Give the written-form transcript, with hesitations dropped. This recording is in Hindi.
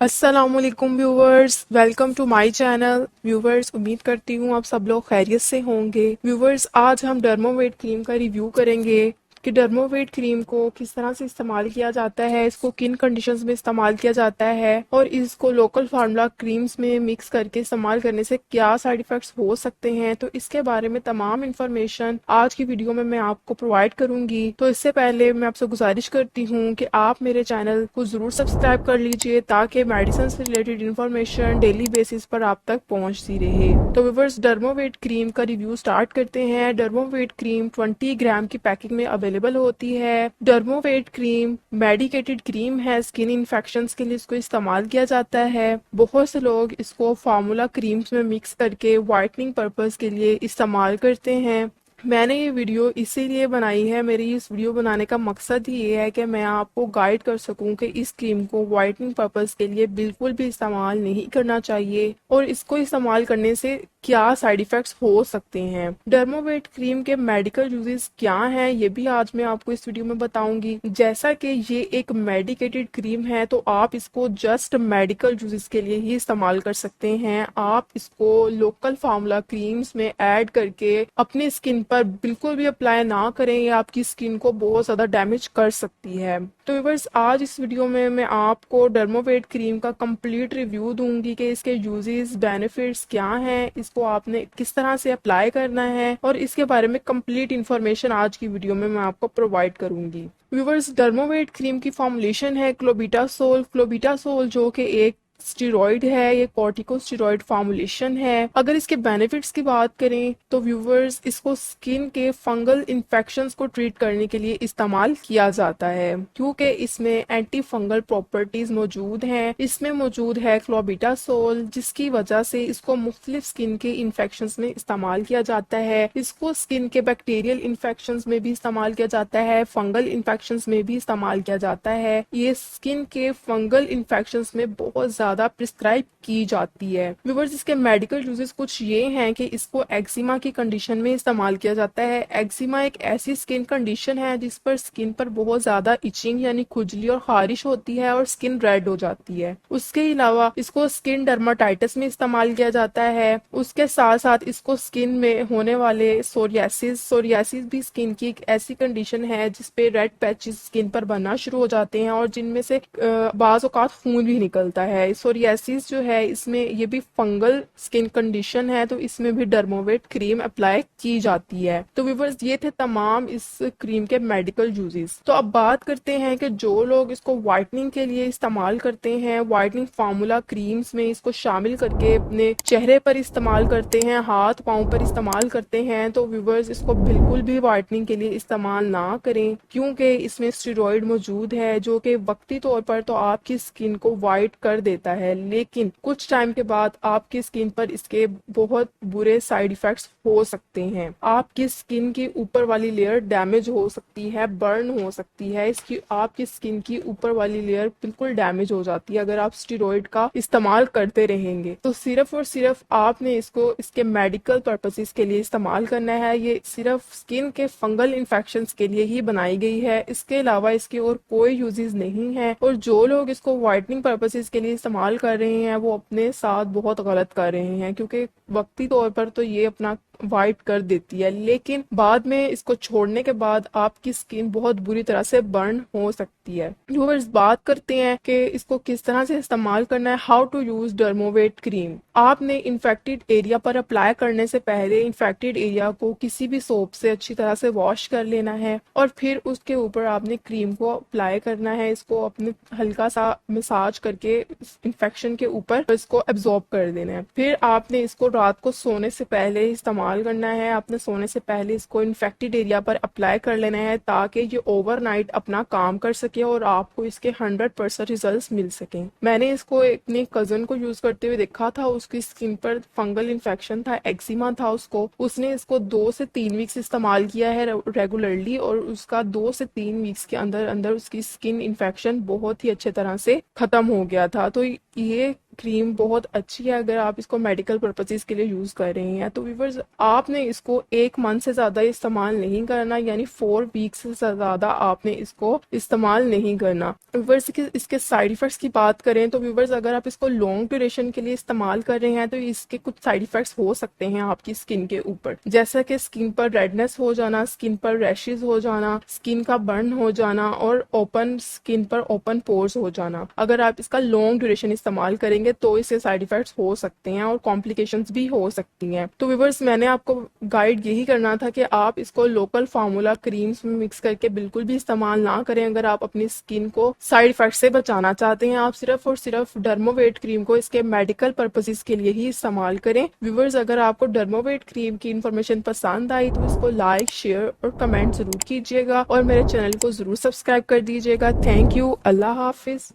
अस्सलामुअलैकुम viewers, welcome to my channel. Viewers, उम्मीद करती हूँ आप सब लोग खैरियत से होंगे। व्यूवर्स, आज हम डर्मोवेट क्रीम का रिव्यू करेंगे कि डर्मोवेट क्रीम को किस तरह से इस्तेमाल किया जाता है, इसको किन कंडीशंस में इस्तेमाल किया जाता है और इसको लोकल फार्मूला क्रीम्स में मिक्स करके इस्तेमाल करने से क्या साइड इफेक्ट्स हो सकते हैं। तो इसके बारे में तमाम इंफॉर्मेशन आज की वीडियो में मैं आपको प्रोवाइड करूंगी। तो इससे पहले मैं आपसे गुजारिश करती हूँ कि आप मेरे चैनल को जरूर सब्सक्राइब कर लीजिए ताकि मेडिसिन से रिलेटेड इंफॉर्मेशन डेली बेसिस पर आप तक पहुंचती रहे। तो व्यूअर्स, डर्मोवेट क्रीम का रिव्यू स्टार्ट करते हैं। डर्मोवेट क्रीम 20 ग्राम की पैकिंग में अवेलेबल होती है। डर्मोवेट क्रीम मेडिकेटेड क्रीम है, स्किन इन्फेक्शंस के लिए इसको इस्तेमाल किया जाता है। बहुत से लोग इसको फार्मूला क्रीम्स में मिक्स करके वाइटनिंग पर्पस के लिए इस्तेमाल करते हैं। मैंने ये वीडियो इसीलिए बनाई है, मेरी इस वीडियो बनाने का मकसद ही ये है कि मैं आपको गाइड कर सकूं कि इस क्रीम को वाइटनिंग पर्पस के लिए बिल्कुल भी इस्तेमाल नहीं करना चाहिए और इसको इस्तेमाल करने से क्या साइड इफेक्ट्स हो सकते हैं। डर्मोवेट क्रीम के मेडिकल यूजेस क्या हैं, ये भी आज मैं आपको इस वीडियो में बताऊंगी। जैसा कि ये एक मेडिकेटेड क्रीम है तो आप इसको जस्ट मेडिकल यूजेस के लिए ही इस्तेमाल कर सकते हैं। आप इसको लोकल फार्मूला क्रीम्स में ऐड करके अपनी स्किन पर बिल्कुल भी अप्लाई ना करें, ये आपकी स्किन को बहुत ज्यादा डैमेज कर सकती है। तो व्यूअर्स, आज इस वीडियो में मैं आपको डर्मोवेट क्रीम का कंप्लीट रिव्यू दूंगी कि इसके यूजेस बेनिफिट्स क्या हैं, इसको आपने किस तरह से अप्लाई करना है और इसके बारे में कंप्लीट इन्फॉर्मेशन आज की वीडियो में मैं आपको प्रोवाइड करूंगी। व्यूअर्स, डर्मोवेट क्रीम की फॉर्मुलेशन है क्लोबिटासोल। क्लोबिटासोल जो कि एक स्टेरॉइड है, ये कॉर्टिकोस्टेरॉइड फॉर्मुलेशन है। अगर इसके बेनिफिट्स की बात करें तो व्यूवर्स, इसको स्किन के फंगल इन्फेक्शंस को ट्रीट करने के लिए इस्तेमाल किया जाता है क्योंकि इसमें एंटी फंगल प्रॉपर्टीज मौजूद हैं। इसमें मौजूद है क्लोबिटासोल, जिसकी वजह से इसको मुख्तलिफ स्किन के इन्फेक्शंस में इस्तेमाल किया जाता है। इसको स्किन के बैक्टीरियल इन्फेक्शंस में भी इस्तेमाल किया जाता है, फंगल इन्फेक्शंस में भी इस्तेमाल किया जाता है। ये स्किन के फंगल इन्फेक्शंस में बहुत ज्यादा प्रिस्क्राइब की जाती है। व्यूअर्स, इसके मेडिकल यूजेस कुछ ये हैं कि इसको एक्जिमा की कंडीशन में इस्तेमाल किया जाता है। एक्जिमा एक ऐसी स्किन कंडीशन है जिस पर स्किन पर बहुत ज्यादा इचिंग यानी खुजली और खारिश होती है और स्किन रेड हो जाती है। उसके अलावा इसको स्किन डर्माटाइटिस में इस्तेमाल किया जाता है। उसके साथ साथ इसको स्किन में होने वाले सोरियासिस भी स्किन की एक ऐसी कंडीशन है जिसपे रेड पैचेस स्किन पर बनना शुरू हो जाते हैं और जिनमें से बाज़ औक़ात खून भी निकलता है। सोरियासिस जो है, इसमें ये भी फंगल स्किन कंडीशन है, तो इसमें भी डर्मोवेट क्रीम अप्लाई की जाती है। तो व्यूअर्स, ये थे तमाम इस क्रीम के मेडिकल यूजेस। तो अब बात करते हैं कि जो लोग इसको वाइटनिंग के लिए इस्तेमाल करते हैं, वाइटनिंग फार्मूला क्रीम्स में इसको शामिल करके अपने चेहरे पर इस्तेमाल करते हैं, हाथ पाँव पर इस्तेमाल करते हैं, तो व्यूअर्स, इसको बिल्कुल भी वाइटनिंग के लिए इस्तेमाल ना करें क्योंकि इसमें स्टेरॉइड मौजूद है जो कि वक्ती तौर पर तो आपकी स्किन को वाइट कर देता है, लेकिन कुछ टाइम के बाद आपकी स्किन पर इसके बहुत बुरे साइड इफेक्ट्स हो सकते हैं। आपकी स्किन की ऊपर वाली लेयर डैमेज हो सकती है, बर्न हो सकती है, इसकी आपकी स्किन की ऊपर वाली लेयर बिल्कुल डैमेज हो जाती है अगर आप स्टेरॉइड का इस्तेमाल करते रहेंगे। तो सिर्फ और सिर्फ आपने इसको इसके मेडिकल पर्पसेस के लिए इस्तेमाल करना है। ये सिर्फ स्किन के फंगल इन्फेक्शंस के लिए ही बनाई गई है, इसके अलावा इसके और कोई यूजेस नहीं है। और जो लोग इसको वाइटनिंग पर्पसेस के लिए इस्तेमाल कर रहे हैं वो अपने साथ बहुत गलत कर रहे हैं क्योंकि वक्ती तौर पर तो ये अपना वाइट कर देती है, लेकिन बाद में इसको छोड़ने के बाद आपकी स्किन बहुत बुरी तरह से बर्न हो सकती है। व्यूअर्स, बात करते हैं कि इसको किस तरह से इस्तेमाल करना है। How to use Dermovate cream. आपने इन्फेक्टेड एरिया पर अप्लाई करने से पहले इन्फेक्टेड एरिया को किसी भी सोप से अच्छी तरह से वॉश कर लेना है और फिर उसके ऊपर आपने क्रीम को अप्लाई करना है। इसको अपने हल्का सा मसाज करके इन्फेक्शन के ऊपर इसको एब्जॉर्ब कर देना है। फिर आपने इसको रात को सोने से पहले इस्तेमाल करना है। आपने सोने से पहले इसको इन्फेक्टेड एरिया पर अप्लाई कर लेना है ताकि ये ओवरनाइट अपना काम कर सके और आपको इसके 100% रिजल्ट्स मिल सकें। मैंने इसको अपने कजन को यूज करते हुए देखा था, उसकी स्किन पर फंगल इन्फेक्शन था, एक्जिमा था उसने इसको 2 से 3 वीक्स इस्तेमाल किया है रेगुलरली और उसका 2 से 3 वीक्स के अंदर अंदर उसकी स्किन इन्फेक्शन बहुत ही अच्छे तरह से खत्म हो गया था। तो ये क्रीम बहुत अच्छी है अगर आप इसको मेडिकल पर्पसेस के लिए यूज कर रहे हैं। तो व्यूवर्स आपने इसको 1 मंथ से ज्यादा इस्तेमाल नहीं करना, यानी 4 वीक्स से ज्यादा आपने इसको इस्तेमाल नहीं करना। व्यूवर्स इसके साइड इफेक्ट्स की बात करें तो व्यूवर्स अगर आप इसको लॉन्ग ड्यूरेशन के लिए इस्तेमाल कर रहे हैं तो इसके कुछ साइड इफेक्ट्स हो सकते हैं आपकी स्किन के ऊपर, जैसा कि स्किन पर रेडनेस हो जाना, स्किन पर रैशेज हो जाना, स्किन का बर्न हो जाना और ओपन स्किन पर ओपन पोर्स हो जाना। अगर आप इसका लॉन्ग ड्यूरेशन इस्तेमाल करेंगे तो इससे साइड इफेक्ट्स हो सकते हैं और कॉम्प्लिकेशंस भी हो सकती हैं। तो व्यूवर्स मैंने आपको गाइड यही करना था कि आप इसको लोकल फार्मूला क्रीम्स में मिक्स करके बिल्कुल भी इस्तेमाल ना करें। अगर आप अपनी स्किन को साइड इफेक्ट से बचाना चाहते हैं, आप सिर्फ और सिर्फ डर्मोवेट क्रीम को इसके मेडिकल पर्पसेस के लिए ही इस्तेमाल करें। व्यूवर्स अगर आपको डर्मोवेट क्रीम की इन्फॉर्मेशन पसंद आई तो इसको लाइक, शेयर और कमेंट जरूर कीजिएगा और मेरे चैनल को जरूर सब्सक्राइब कर दीजिएगा। Thank you. Allah Hafiz.